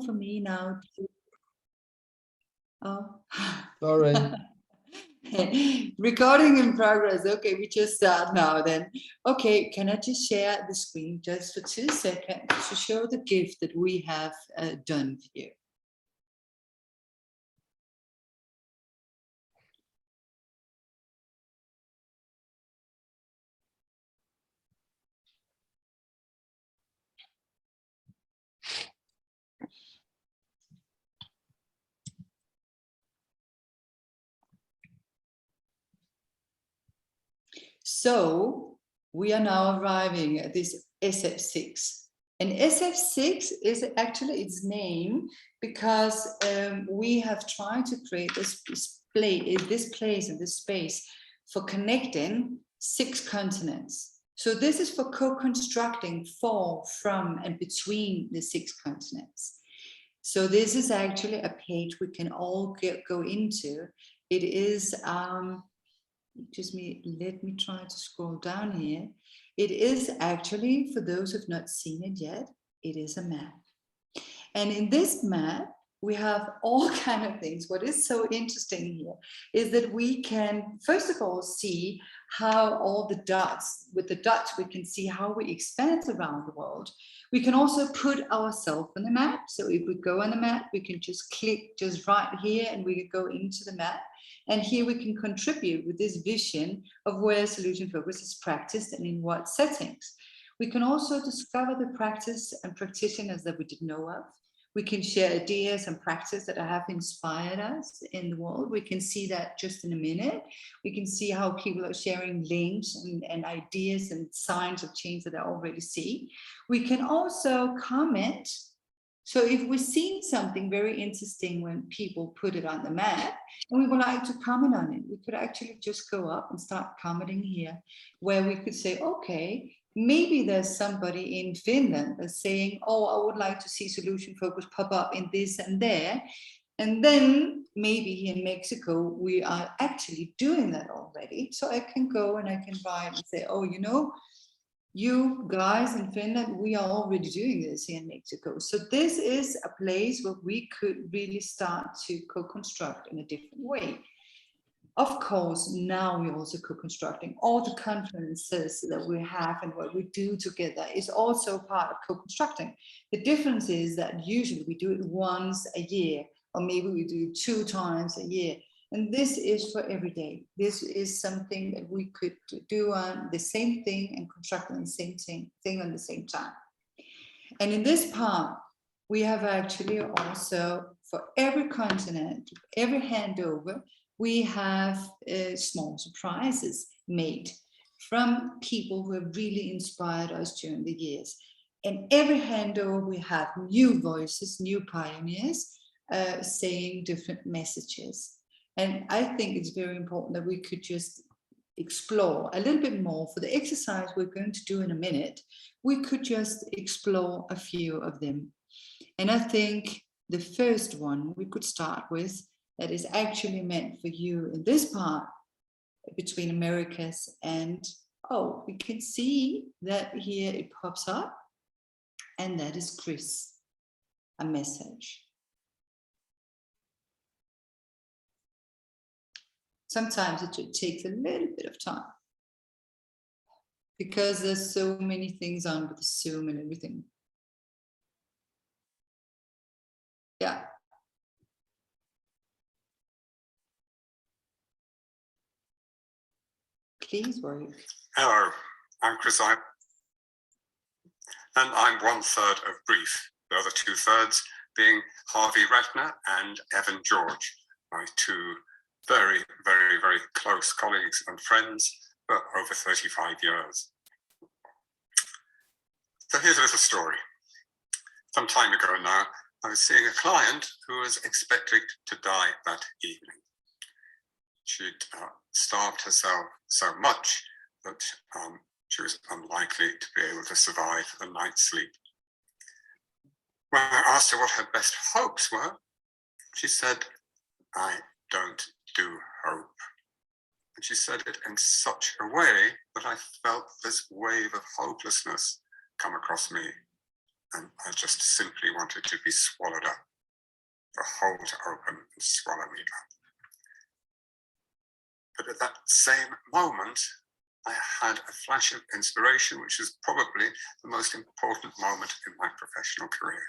for me now to... Oh. Sorry. Recording in progress. Okay, we just start now then. Okay, can I just share the screen just for 2 seconds to show the gift that we have done for you? So we are now arriving at this SF6. And SF6 is actually its name because we have tried to create this place and this space for connecting 6 continents. So this is for co-constructing for, from, and between the 6 continents. So this is actually a page we can all go into. It is... let me try to scroll down here. It is actually, for those who've not seen it yet, it is a map. And in this map, we have all kind of things. What is so interesting here is that we can, first of all, see how all the dots, with the dots, we can see how we expand around the world. We can also put ourselves on the map. So if we go on the map, we can just click just right here and we can go into the map. And here we can contribute with this vision of where solution focus is practiced and in what settings. We can also discover the practice and practitioners that we didn't know of. We can share ideas and practice that have inspired us in the world. We can see that just in a minute. We can see how people are sharing links and ideas and signs of change that I already see. We can also comment. So if we've seen something very interesting when people put it on the map and we would like to comment on it, we could actually just go up and start commenting here, where we could say, okay, maybe there's somebody in Finland that's saying, oh, I would like to see solution focus pop up in this and there. And then maybe here in Mexico, we are actually doing that already. So I can go and I can write and say, oh, you know, you guys in Finland, we are already doing this here in Mexico. So this is a place where we could really start to co-construct in a different way. Of course, now we're also co-constructing. All the conferences that we have and what we do together is also part of co-constructing. The difference is that usually we do it once a year, or maybe we do it 2 times a year. And this is for every day. This is something that we could do on the same thing and construct on the same thing on the same time. And in this part, we have actually also, for every continent, every handover, we have small surprises made from people who have really inspired us during the years. And every handover, we have new voices, new pioneers saying different messages. And I think it's very important that we could just explore a little bit more. For the exercise we're going to do in a minute, we could just explore a few of them. And I think the first one we could start with, that is actually meant for you in this part between Americas and, oh, we can see that here it pops up, and that is Chris, a message. Sometimes it takes a little bit of time because there's so many things on with the Zoom and everything. Yeah. Please work. Hello, I'm Chris, and I'm 1/3 of Brief, the other 2/3 being Harvey Ratner and Evan George, my 2 very, very, very close colleagues and friends for over 35 years. So here's a little story. Some time ago now, I was seeing a client who was expected to die that evening. She'd starved herself so much that she was unlikely to be able to survive a night's sleep. When I asked her what her best hopes were, she said, I don't do hope. And she said it in such a way that I felt this wave of hopelessness come across me. and I just simply wanted to be swallowed up, the hole to open and swallow me up. But at that same moment, I had a flash of inspiration, which is probably the most important moment in my professional career.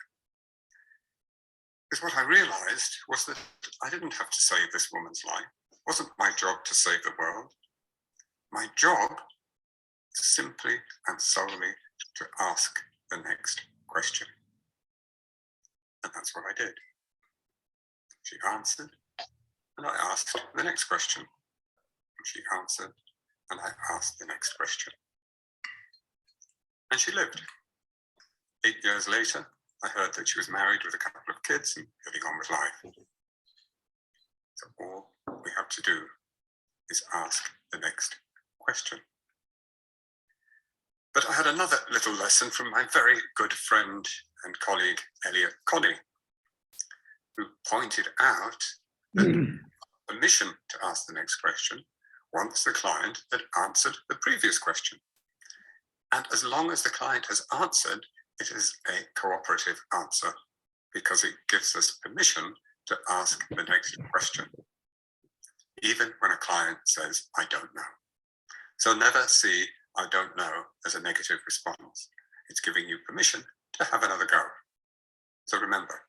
Because what I realized was that I didn't have to save this woman's life. It wasn't my job to save the world. My job is simply and solely to ask the next question. And that's what I did. She answered, and I asked the next question. And she answered, and I asked the next question. And she lived. 8 years later, I heard that she was married with a couple of kids and getting on with life. So all we have to do is ask the next question. But I had another little lesson from my very good friend and colleague, Elliot Colley, who pointed out that permission to ask the next question once the client had answered the previous question. And as long as the client has answered, it is a cooperative answer because it gives us permission to ask the next question, even when a client says, I don't know. So never see I don't know as a negative response. It's giving you permission to have another go. So remember,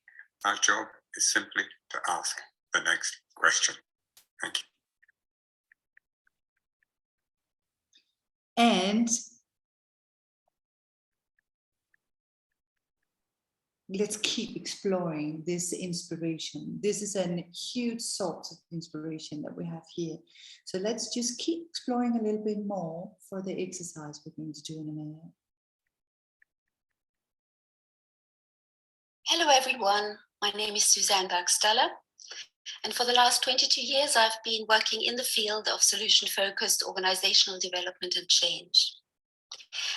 our job is simply to ask the next question. Thank you. And let's keep exploring this inspiration. This is a huge source of inspiration that we have here. So let's just keep exploring a little bit more for the exercise we're going to do in a minute. Hello everyone, my name is Suzanne Bergstaller, and for the last 22 years I've been working in the field of solution-focused organizational development and change.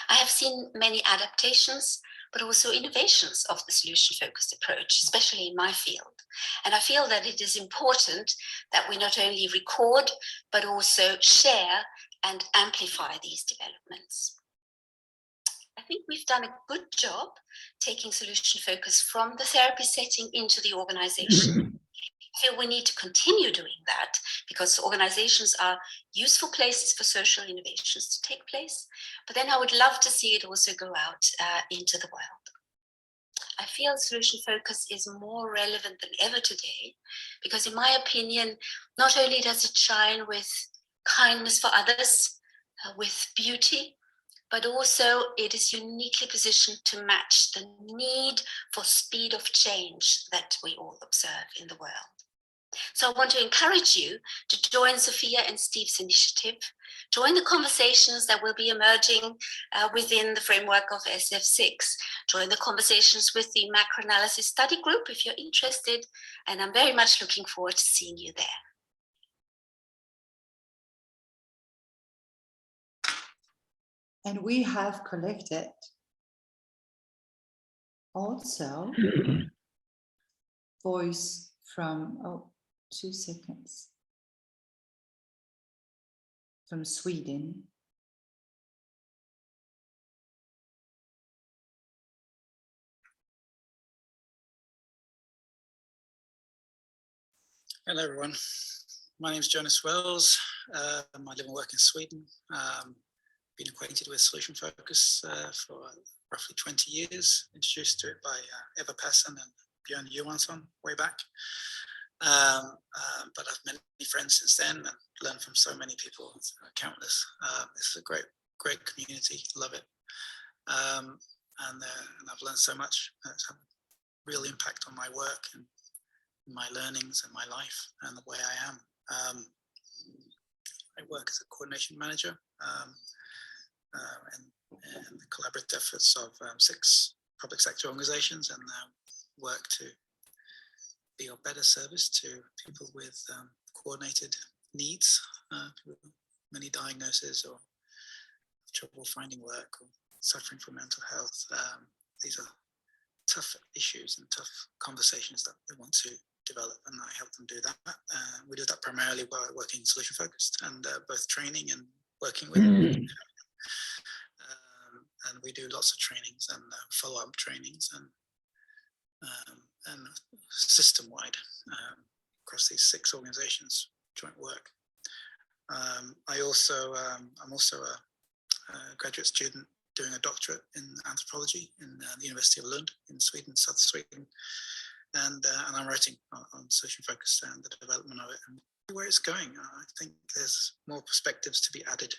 I have seen many adaptations, but also innovations of the solution-focused approach, especially in my field. And I feel that it is important that we not only record, but also share and amplify these developments. I think we've done a good job taking solution focus from the therapy setting into the organization. I feel we need to continue doing that because organizations are useful places for social innovations to take place. But then I would love to see it also go out into the world. I feel solution focus is more relevant than ever today because in my opinion, not only does it shine with kindness for others, with beauty, but also it is uniquely positioned to match the need for speed of change that we all observe in the world. So I want to encourage you to join Sophia and Steve's initiative, join the conversations that will be emerging within the framework of SF6, join the conversations with the macroanalysis study group if you're interested, and I'm very much looking forward to seeing you there. And we have collected also voice from, 2 seconds, from Sweden. Hello everyone, my name is Jonas Wells. I live and work in Sweden. Been acquainted with solution focus for roughly 20 years, introduced to it by Eva Persson and Björn Johansson way back. But I've met many friends since then and learned from so many people, countless. This is a great community, love it. And I've learned so much. It's had a real impact on my work and my learnings and my life and the way I am. I work as a coordination manager and the collaborative efforts of 6 public sector organizations, and work to be of better service to people with coordinated needs, with many diagnoses or trouble finding work or suffering from mental health. These are tough issues and tough conversations that they want to develop, and I help them do that. We do that primarily by working solution focused and both training and working with and we do lots of trainings and follow-up trainings and system-wide across these 6 organizations, joint work. I'm also a graduate student doing a doctorate in anthropology in the University of Lund in Sweden, South Sweden, and I'm writing on solution focus and the development of it and where it's going. I think there's more perspectives to be added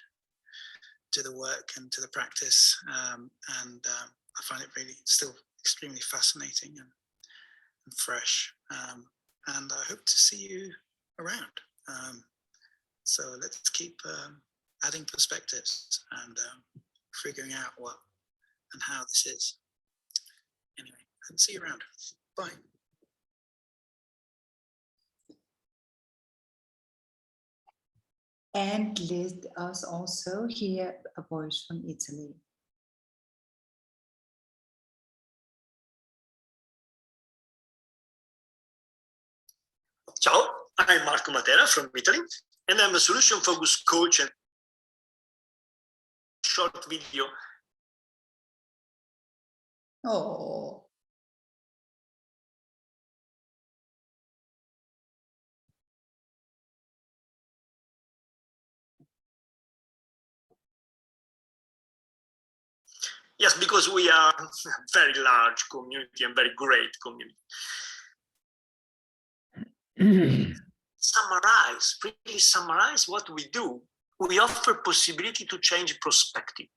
to the work and to the practice, and I find it really still extremely fascinating and fresh, and I hope to see you around. So let's keep adding perspectives and figuring out what and how this is. Anyway, and see you around. Bye. And let us also hear a voice from Italy. Ciao, I'm Marco Matera from Italy, and I'm a solution-focused coach and short video. Oh. Yes, because we are a very large community and very great community. Really summarize what we do. We offer possibility to change perspective,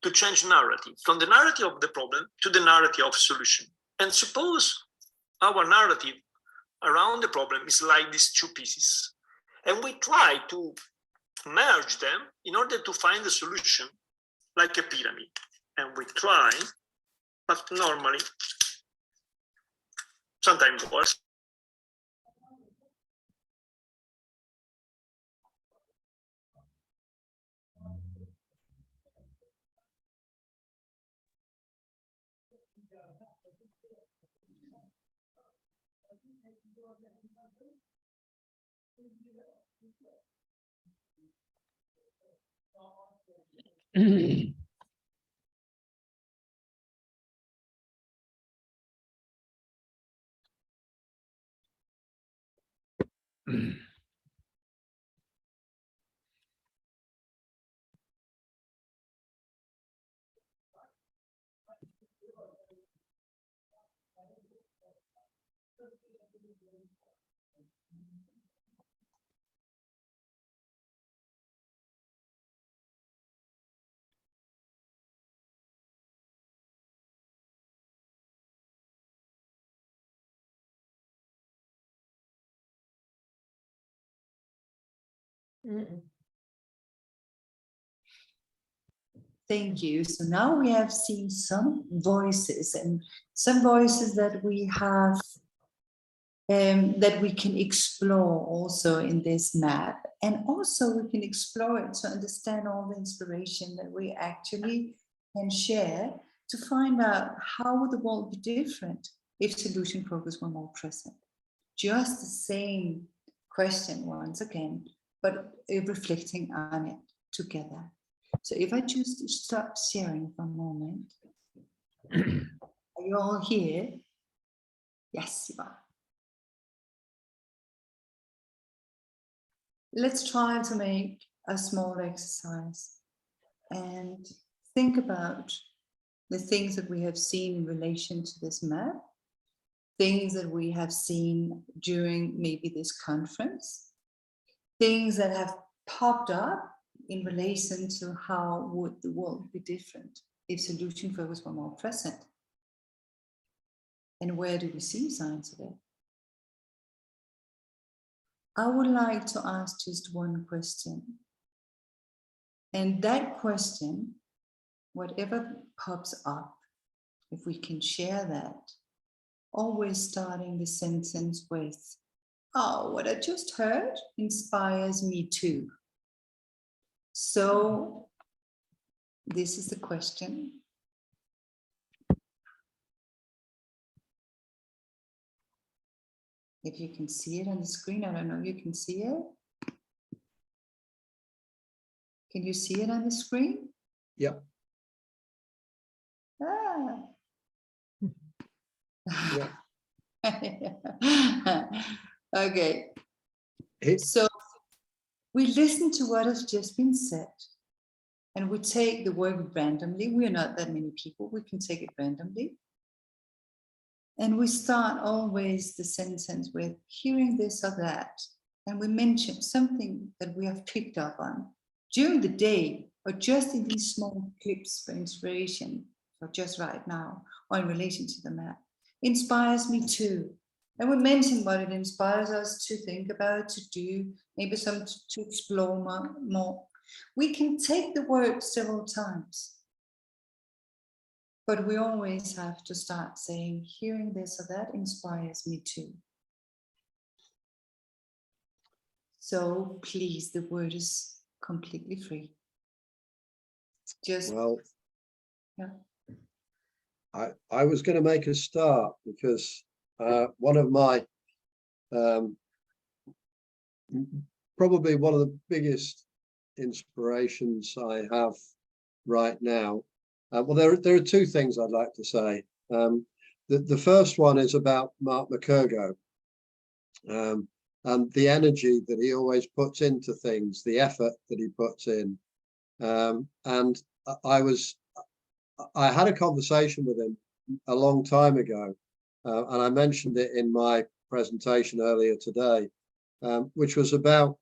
to change narrative, from the narrative of the problem to the narrative of solution. And suppose our narrative around the problem is like these 2 pieces, and we try to merge them in order to find a solution, like a pyramid. And we try, but normally, sometimes worse. Thank you. So now we have seen some voices and some voices that we have that we can explore also in this map, and also we can explore it to understand all the inspiration that we actually can share to find out how would the world be different if solution focus were more present. Just the same question once again, but reflecting on it together. So if I choose to stop sharing for a moment, are you all here? Yes, you are. Let's try to make a small exercise and think about the things that we have seen in relation to this map, things that we have seen during maybe this conference, things that have popped up in relation to how would the world be different if solution focus were more present, and where do we see signs of it? I would like to ask just one question, and that question, whatever pops up, if we can share that, always starting the sentence with, oh, what I just heard inspires me too. So this is the question. If you can see it on the screen, I don't know if you can see it. Can you see it on the screen? Yeah. Ah. Yeah. Okay, It, so we listen to what has just been said, and we take the word randomly. We are not that many people, we can take it randomly. And we start always the sentence with hearing this or that. And we mention something that we have picked up on during the day, or just in these small clips for inspiration, for just right now, or in relation to the map. Inspires me too. And we mention what it inspires us to think about, to do, maybe some to explore more. We can take the word several times, but we always have to start saying, hearing this or that inspires me too. So please, the word is completely free. Just, well, yeah. I was going to make a start because one of my probably one of the biggest inspirations I have right now. Well, there are two things I'd like to say. The first one is about Mark McCurgo, and the energy that he always puts into things, the effort that he puts in. And I had a conversation with him a long time ago, and I mentioned it in my presentation earlier today, which was about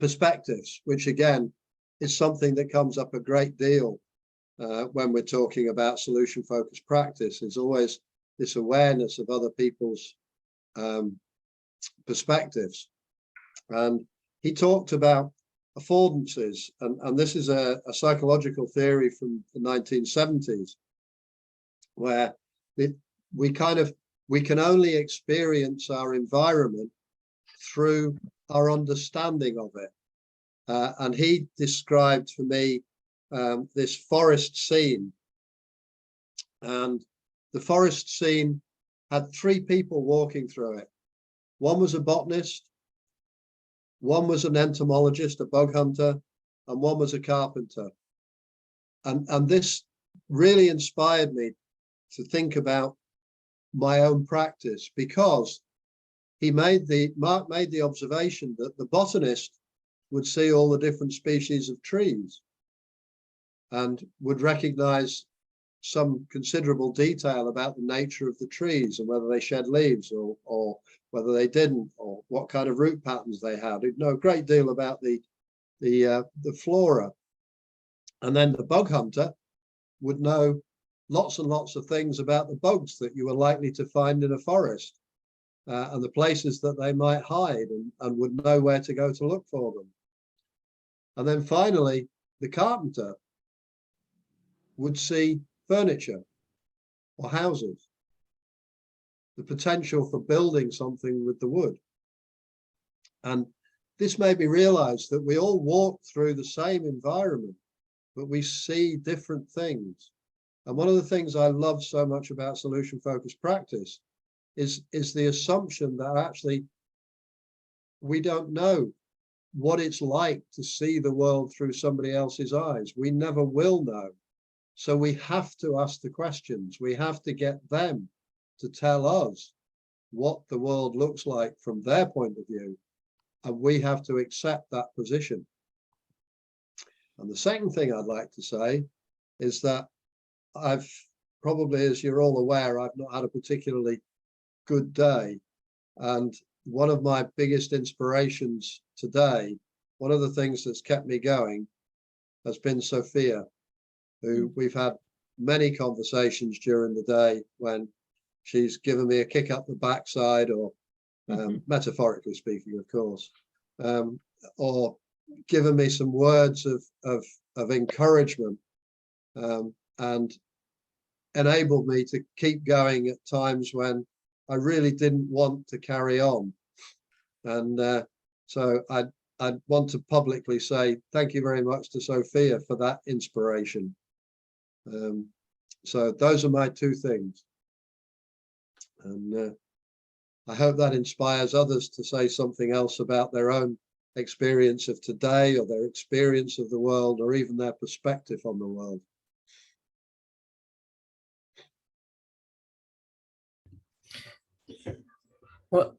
perspectives, which again is something that comes up a great deal when we're talking about solution-focused practice. Is always this awareness of other people's perspectives. And he talked about affordances, and this is a psychological theory from the 1970s, where we can only experience our environment through our understanding of it. And he described for me this forest scene, and the forest scene had three people walking through it. One was a botanist, one was an entomologist, a bug hunter, and one was a carpenter. And this really inspired me to think about my own practice, because Mark made the observation that the botanist would see all the different species of trees and would recognize some considerable detail about the nature of the trees and whether they shed leaves or whether they didn't, or what kind of root patterns they had. He'd know a great deal about the flora. And then the bug hunter would know lots and lots of things about the bugs that you were likely to find in a forest, and the places that they might hide, and would know where to go to look for them. And then finally, the carpenter would see furniture or houses, the potential for building something with the wood. And this made me realize that we all walk through the same environment, but we see different things. And one of the things I love so much about solution-focused practice is the assumption that actually we don't know what it's like to see the world through somebody else's eyes. We never will know. So we have to ask the questions. We have to get them to tell us what the world looks like from their point of view. And we have to accept that position. And the second thing I'd like to say is that I've probably, as you're all aware, I've not had a particularly good day. And one of my biggest inspirations today, one of the things that's kept me going, has been Sophia, who we've had many conversations during the day when she's given me a kick up the backside, or metaphorically speaking, of course, or given me some words of encouragement, and enabled me to keep going at times when I really didn't want to carry on. And so I'd want to publicly say thank you very much to Sophia for that inspiration. So those are my two things. And I hope that inspires others to say something else about their own experience of today, or their experience of the world, or even their perspective on the world. Well,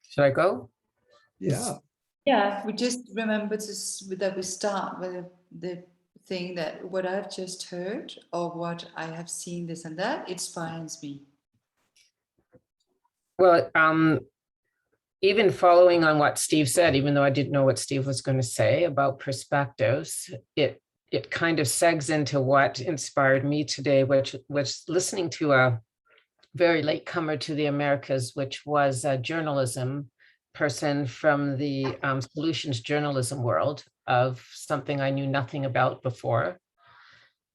should I go? Yeah. Yeah, we just remember that we start with the thing that what I've just heard or what I have seen, this and that, inspires me. Well, even following on what Steve said, even though I didn't know what Steve was going to say about perspectives, it kind of segs into what inspired me today, which was listening to a very late comer to the Americas, which was a journalism person from the solutions journalism world of something I knew nothing about before.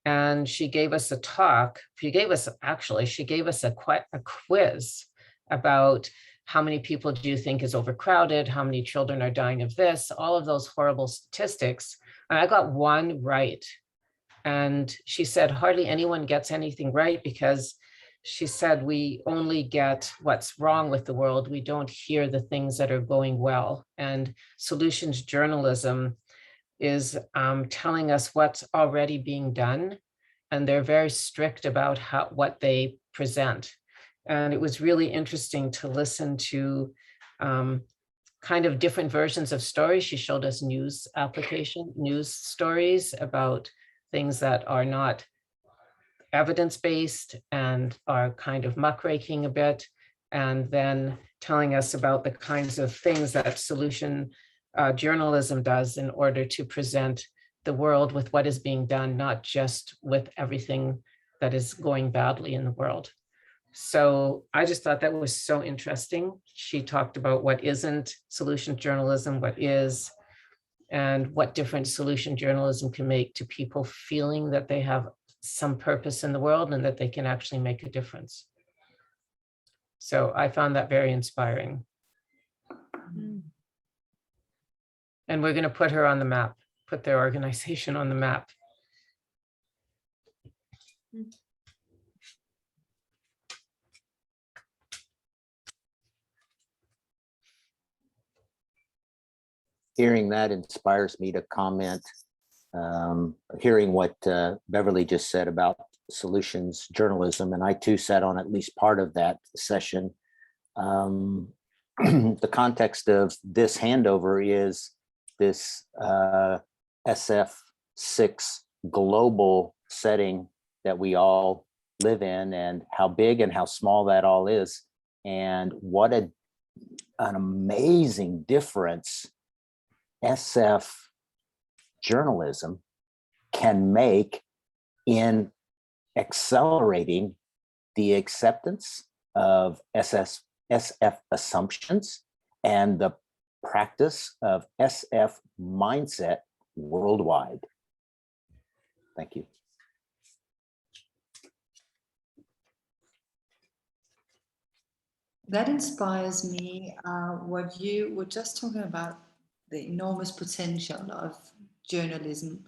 And she gave us a talk. She gave us a quiz about how many people do you think is overcrowded? How many children are dying of this? All of those horrible statistics. And I got one right. And she said, hardly anyone gets anything right because she said, we only get what's wrong with the world. We don't hear the things that are going well. And solutions journalism is telling us what's already being done. And they're very strict about what they present. And it was really interesting to listen to kind of different versions of stories. She showed us news stories about things that are not evidence-based and are kind of muckraking a bit, and then telling us about the kinds of things that solution journalism does in order to present the world with what is being done, not just with everything that is going badly in the world. So I just thought that was so interesting. She talked about what isn't solution journalism, what is, and what different solution journalism can make to people feeling that they have some purpose in the world and that they can actually make a difference. So I found that very inspiring. And we're going to put her on the map, put their organization on the map. Hearing that inspires me to comment. Hearing what Beverly just said about solutions journalism, and I too sat on at least part of that session. The context of this handover is this SF6 global setting that we all live in, and how big and how small that all is, and what an amazing difference SF journalism can make in accelerating the acceptance of SF assumptions and the practice of SF mindset worldwide. Thank you. That inspires me, what you were just talking about, the enormous potential of journalism,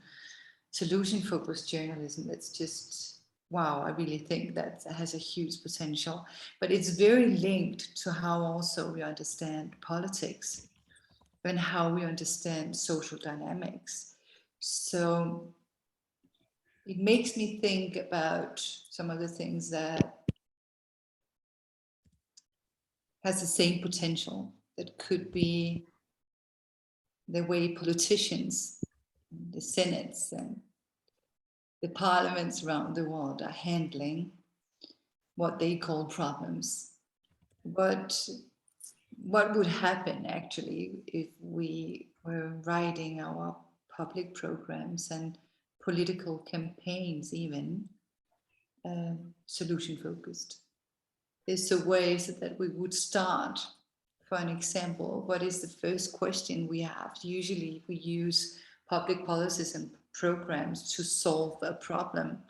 solution-focused journalism. That's just, wow, I really think that has a huge potential. But it's very linked to how also we understand politics and how we understand social dynamics. So it makes me think about some of the things that has the same potential, that could be the way politicians, the senates and the parliaments around the world are handling what they call problems. But what would happen actually if we were writing our public programs and political campaigns even solution focused? Is the ways that we would start. For an example, what is the first question we have? Usually we use public policies and programs to solve a problem.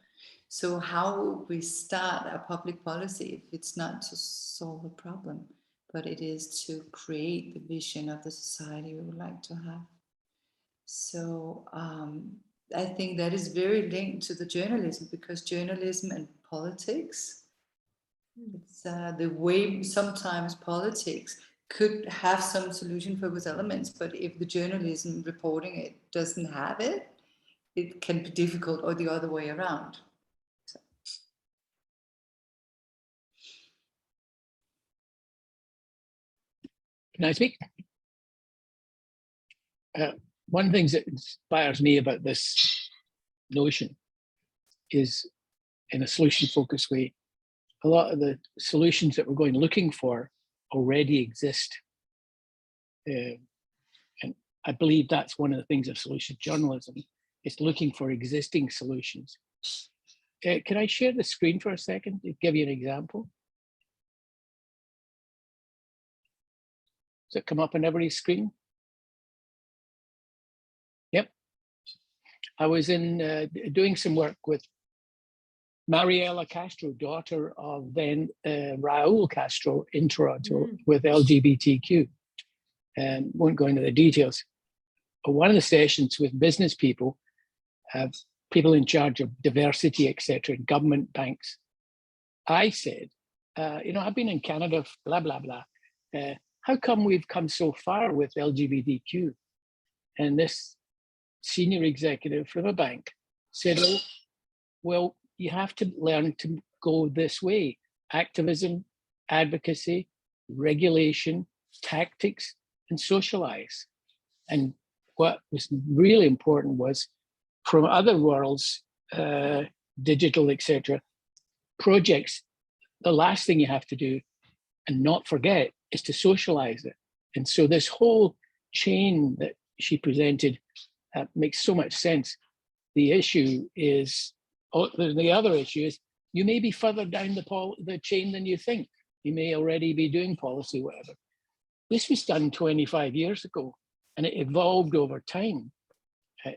So how would we start a public policy if it's not to solve a problem, but it is to create the vision of the society we would like to have? So I think that is very linked to the journalism, because journalism and politics, it's the way sometimes politics could have some solution focused elements, but if the journalism reporting it doesn't have it, it can be difficult, or the other way around. So. Can I speak? One of the things that inspires me about this notion is, in a solution-focused way, a lot of the solutions that we're going looking for already exist. And I believe that's one of the things of solution journalism, is looking for existing solutions. Can I share the screen for a second to give you an example? Does it come up on everybody's screen? Yep. I was in doing some work with Mariela Castro, daughter of then Raul Castro in Toronto with LGBTQ. And won't go into the details. But one of the sessions with business people, people in charge of diversity, etc., government, banks, I said, I've been in Canada, blah, blah, blah. How come we've come so far with LGBTQ? And this senior executive from a bank said, well, you have to learn to go this way. Activism, advocacy, regulation, tactics, and socialize. And what was really important was, from other worlds, digital, etc., projects, the last thing you have to do and not forget is to socialize it. And so this whole chain that she presented makes so much sense. The issue is, the other issue is, you may be further down the chain than you think. You may already be doing policy, whatever. This was done 25 years ago, and it evolved over time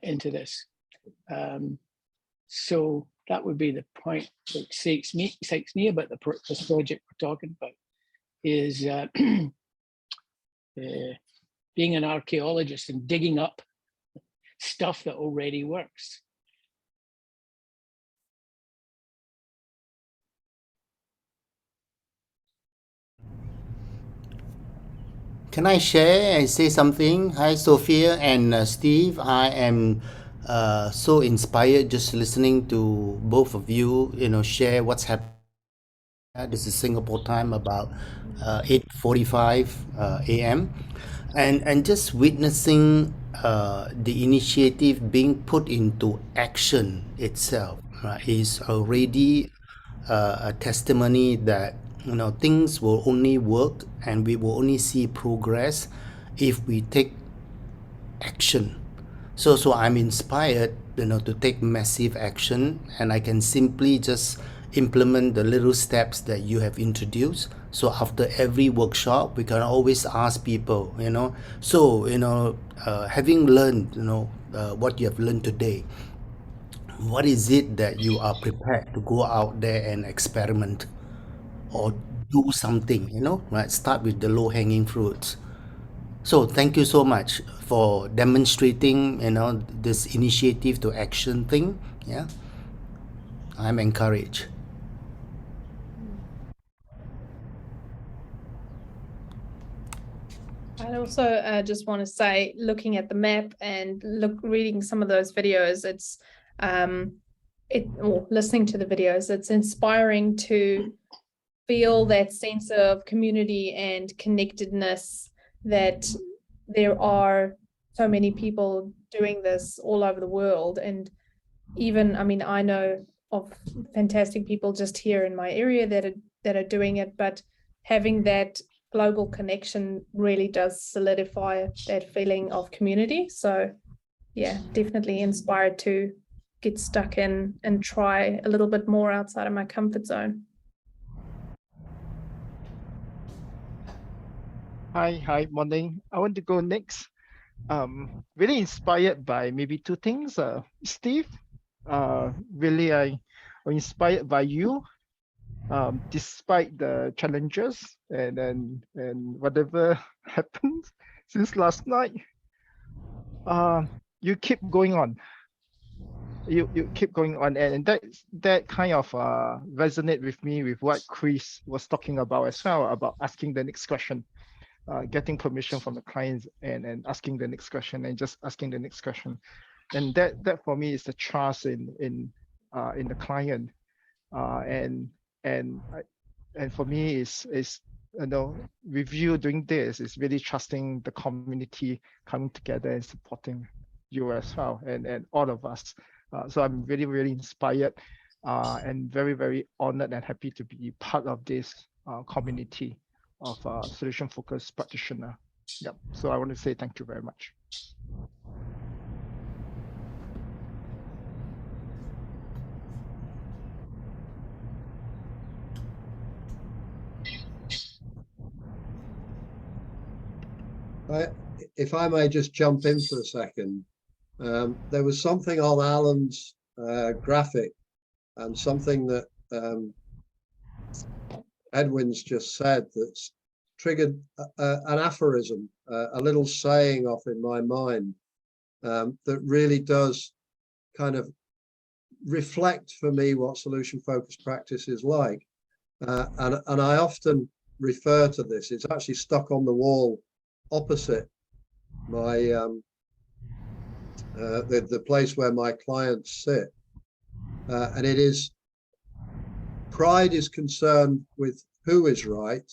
into this. So that would be the point that excites me about this project we're talking about, is being an archaeologist and digging up stuff that already works. Can I share and say something? Hi, Sophia and Steve. I am so inspired just listening to both of you, share what's happening. This is Singapore time, about 8:45 a.m. And just witnessing the initiative being put into action itself, right, is already a testimony that things will only work and we will only see progress if we take action. So I'm inspired, to take massive action, and I can simply just implement the little steps that you have introduced. So after every workshop, we can always ask people, having learned, what you have learned today, what is it that you are prepared to go out there and experiment or do something, right? Start with the low-hanging fruits. So thank you so much for demonstrating, this initiative to action thing. Yeah, I'm encouraged. I'd also just want to say, looking at the map and reading some of those videos, or listening to the videos, it's inspiring to feel that sense of community and connectedness, that there are so many people doing this all over the world. And even, I know of fantastic people just here in my area that are doing it, but having that global connection really does solidify that feeling of community. So yeah, definitely inspired to get stuck in and try a little bit more outside of my comfort zone. Hi, morning. I want to go next. Really inspired by maybe two things. Steve, really I'm inspired by you. Despite the challenges and whatever happened since last night, you keep going on. You keep going on, and that kind of resonate with me with what Chris was talking about as well, about asking the next question, getting permission from the clients and asking the next question and just asking the next question, and that for me is the trust in the client, and for me is with you doing this is really trusting the community coming together and supporting you as well, and all of us. So I'm really, really inspired and very, very honored and happy to be part of this community of solution-focused practitioner. Yep. So I want to say thank you very much. If I may just jump in for a second, there was something on Alan's graphic and something that Edwin's just said that's triggered an aphorism, a little saying off in my mind that really does kind of reflect for me what solution-focused practice is like. And I often refer to this. It's actually stuck on the wall opposite my the place where my clients sit, and it is: pride is concerned with who is right,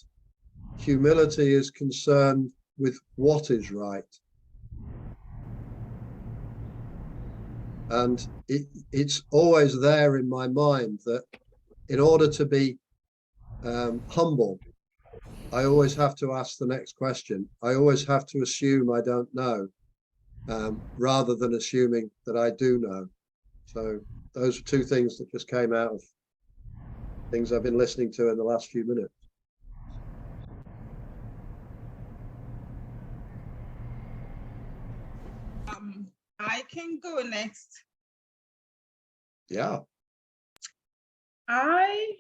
humility is concerned with what is right. And it's always there in my mind that in order to be humble, I always have to ask the next question. I always have to assume I don't know, rather than assuming that I do know. So those are two things that just came out of things I've been listening to in the last few minutes. I can go next. Yeah. I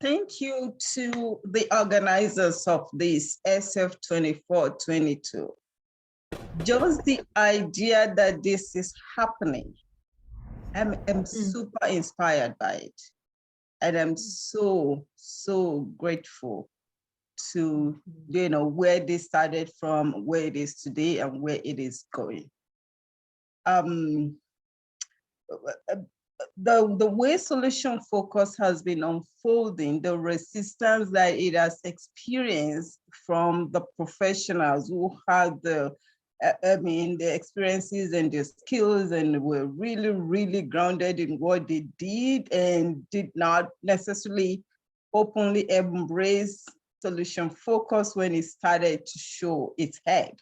thank you to the organizers of this SF24-22. Just the idea that this is happening, I'm super inspired by it. And I'm so grateful to, where this started from, where it is today, and where it is going. The way solution focus has been unfolding, the resistance that it has experienced from the professionals who had the experiences and the skills and were really, really grounded in what they did and did not necessarily openly embrace solution focus when it started to show its head.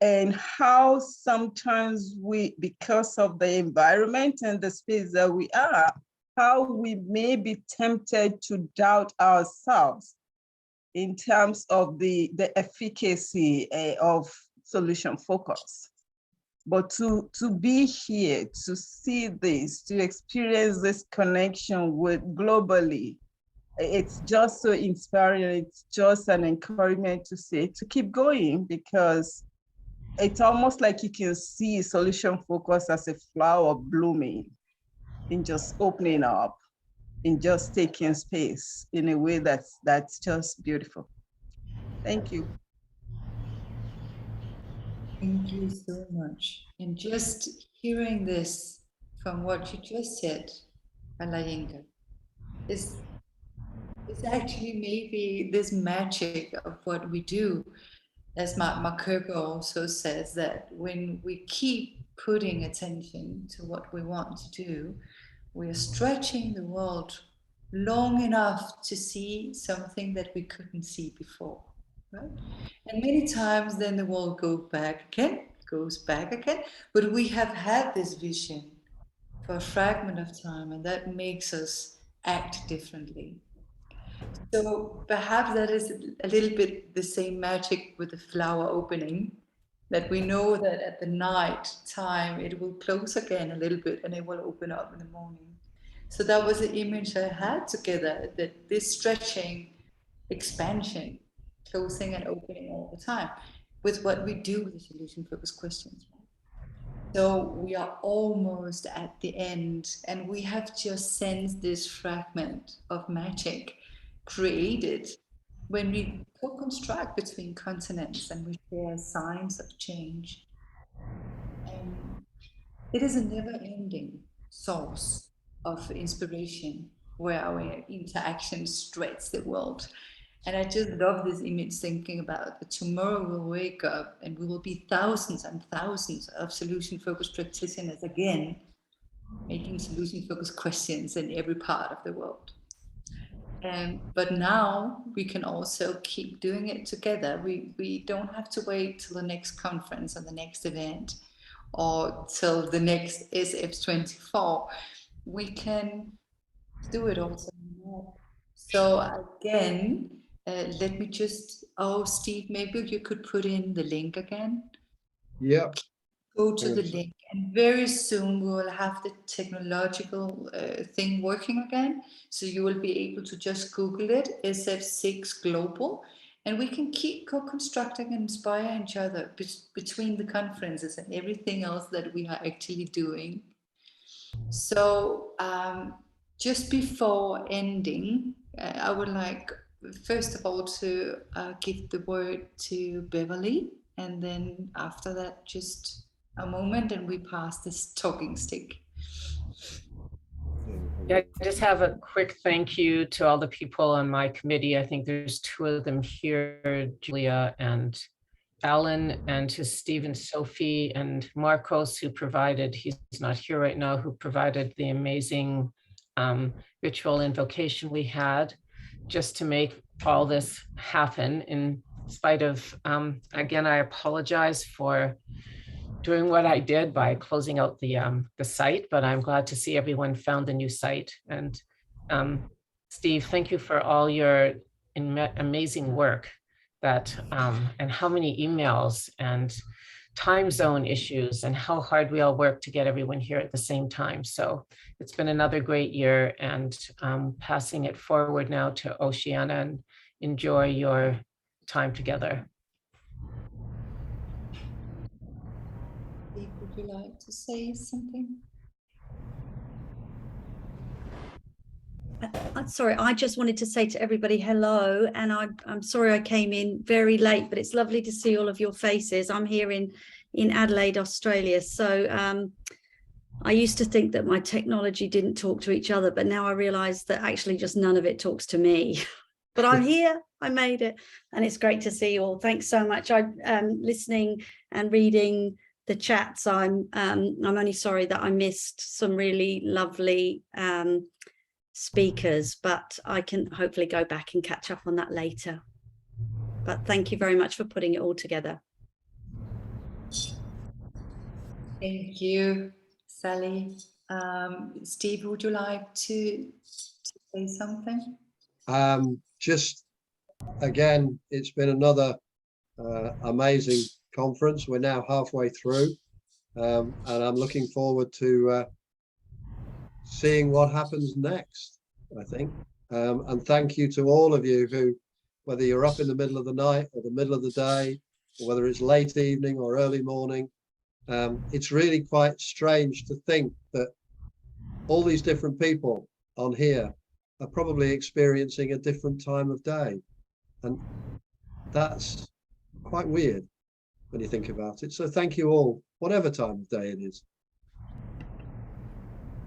And how sometimes we, because of the environment and the space that we are, how we may be tempted to doubt ourselves in terms of the efficacy of solution focus. But to be here, to see this, to experience this connection with globally, it's just so inspiring. It's just an encouragement to say, to keep going, because it's almost like you can see solution focus as a flower blooming, in just opening up, in just taking space in a way that's just beautiful. Thank you. Thank you so much. And just hearing this from what you just said, Alayinka, is actually maybe this magic of what we do. As Mark Kirker also says, that when we keep putting attention to what we want to do, we are stretching the world long enough to see something that we couldn't see before, right? And many times then the world goes back again, but we have had this vision for a fragment of time, and that makes us act differently. So perhaps that is a little bit the same magic with the flower opening, that we know that at the night time it will close again a little bit and it will open up in the morning. So that was the image I had together, that this stretching, expansion, closing and opening all the time with what we do with the solution-focused questions. So we are almost at the end, and we have just sensed this fragment of magic created when we co-construct between continents and we share signs of change. And it is a never-ending source of inspiration where our interactions stretch the world. And I just love this image, thinking about that tomorrow we'll wake up and we will be thousands and thousands of solution-focused practitioners again, making solution-focused questions in every part of the world. But now we can also keep doing it together. We don't have to wait till the next conference or the next event or till the next SF24. We can do it also more. So again, let me just, Steve, maybe you could put in the link again. Yep. Go to the link, and very soon we will have the technological thing working again. So you will be able to just Google it, SF6 Global, and we can keep co-constructing and inspire each other between the conferences and everything else that we are actually doing. So just before ending, I would like, first of all, to give the word to Beverly, and then after that, just a moment and we pass this talking stick. Yeah, I just have a quick thank you to all the people on my committee. I think there's two of them here, Julia and Alan, and to Steve and Sophie and Marcos, who provided, he's not here right now, who provided the amazing ritual invocation we had just to make all this happen. In spite of, again, I apologize for doing what I did by closing out the site, but I'm glad to see everyone found the new site. And Steve, thank you for all your amazing work that, and how many emails and time zone issues and how hard we all work to get everyone here at the same time. So it's been another great year, and passing it forward now to Oceana, and enjoy your time together. Would you like to say something? Sorry, I just wanted to say to everybody hello, and I'm sorry I came in very late, but it's lovely to see all of your faces. I'm here in Adelaide, Australia. So I used to think that my technology didn't talk to each other, but now I realize that actually just none of it talks to me. But I'm here, I made it, and it's great to see you all. Thanks so much. I'm listening and reading the chats. I'm only sorry that I missed some really lovely speakers, but I can hopefully go back and catch up on that later. But thank you very much for putting it all together. Thank you, Sally. Steve, would you like to say something? Just again, it's been another amazing conference. We're now halfway through, and I'm looking forward to seeing what happens next, I think. And thank you to all of you who, whether you're up in the middle of the night or the middle of the day, or whether it's late evening or early morning, it's really quite strange to think that all these different people on here are probably experiencing a different time of day. And that's quite weird when you think about it. So thank you all, whatever time of day it is.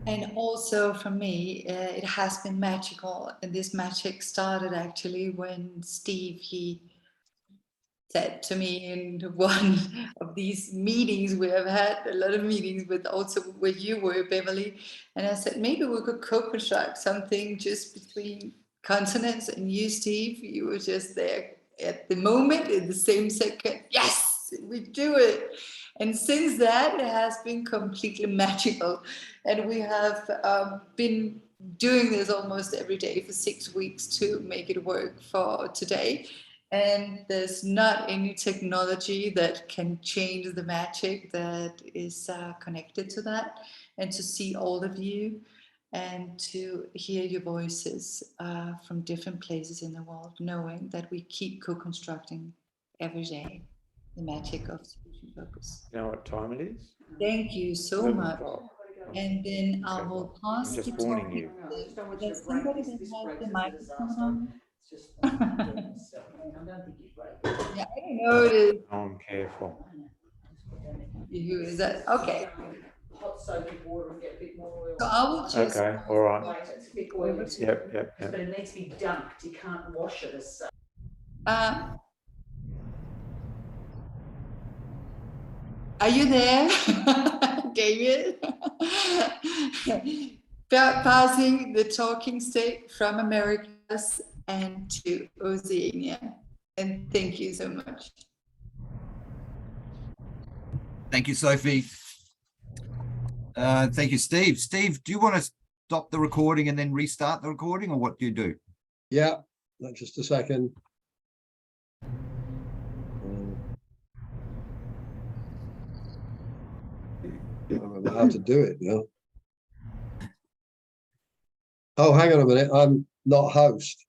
And also for me, it has been magical. And this magic started actually when Steve, he said to me in one of these meetings, we have had a lot of meetings with also where you were, Beverly, and I said maybe we could co-construct something just between continents, and you, Steve, you were just there at the moment in the same second. Yes, we do it. And since that, it has been completely magical, and we have been doing this almost every day for 6 weeks to make it work for today. And there's not any technology that can change the magic that is connected to that. And to see all of you and to hear your voices from different places in the world, knowing that we keep co-constructing every day the magic of solution focus. You know what time it is? Thank you so much. And then I will pass I'm just the warning you. Does somebody that has the microphone on? Yeah, I know it is. Oh, I'm careful. Who is that? Okay. So I will just. Okay, all right. Over to Yep. But it needs to be dunked. You can't wash it as such. Are you there, David? Passing the talking stick from Americas and to Oceania. And thank you so much. Thank you, Sophie. Thank you, Steve. Steve, do you want to stop the recording and then restart the recording, or what do you do? Yeah, just a second. I don't know how to do it now. Oh, hang on a minute. I'm not host.